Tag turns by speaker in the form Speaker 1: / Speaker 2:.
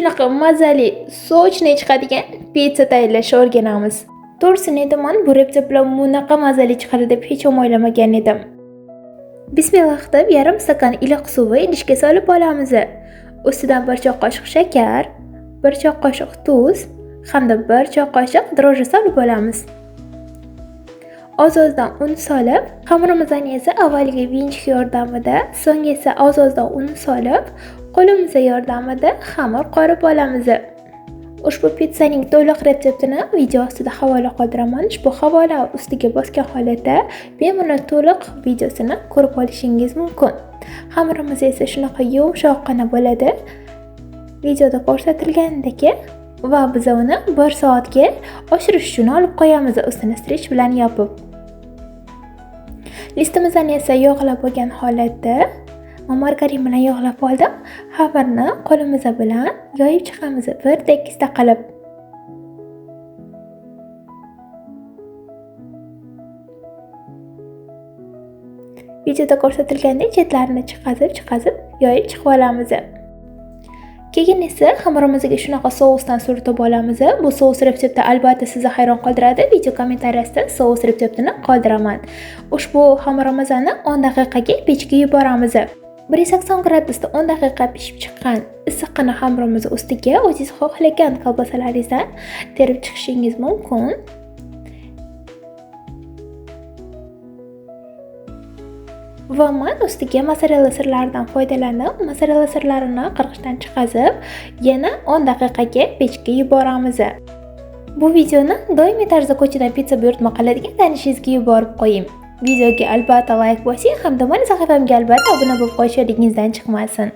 Speaker 1: shunaqa mazali, sochniy chiqadigan pitsa tayyorlashni o'rganamiz. To'g'risini aytaman, bu retsept bilan bunaqa mazali chiqadi deb hech ham o'ylamagan edim. Bismillah deb yarim stakan iliq suvni idishga solib olamiz. Ustidan 1 choy qoshiq shakar, 1 choy qoshiq tuz hamda 1 choy qoshiq dro'jji solib olamiz. Oz-ozdan un solib, xamirimizni esa avvaliga vinchik yordamida, so'ng esa oz-ozdan un solib, qo'limiz yordamida xamir qorib olamiz. Ushbu pitsaning to'liq retseptini video ostida havola qoldiraman. Ushbu havola ustiga bosgan holatda bemalol to'liq videosini ko'rib olishingiz mumkin. Xamirimiz esa shunaqa yumshoqqina bo'ladi. Videoda ko'rsatilgandek va biz uni 1 soatga oshirish uchun olib qo'yamiz, ustini strich bilan yopib. Listimizni esa yog'lab olgan holatda margarin bilan yog'lab oldim. Xamirni qo'limiz bilan yoyib chiqamiz bir tekisda qilib. Videoda ko'rsatilgandek chetlarini chiqazib yoyib chiqib olamiz. Keyin esa xamirimizga shunaqa sousdan surtib olamiz. Bu sous retsepti albatta sizni hayron qoldiradi. Video kommentariyasida sous retseptini qoldiraman. Ushbu xamirimizni 10 daqiqaga pechga yuboramiz. 180 gradusda 10 daqiqa pishib chiqqan issiqqina xamirimiz ustiga o'zingiz xohlagan kolbasalaringizdan terib chiqishingiz mumkin. Va men ustiga mozzarella sirlaridan foydalanib, mozzarella sirlarini qirg'ichdan chiqazib, yana 10 daqiqaga pechga yuboramiz. Bu videoni doimiy tarzda ko'chadan pitsa buyurtma qiladigan tanishingizga yuborib qo'ying. Videoga albatta like bosing hamda meni sahifamga albatta obuna bo'lib qo'yishingiz chiqmasin.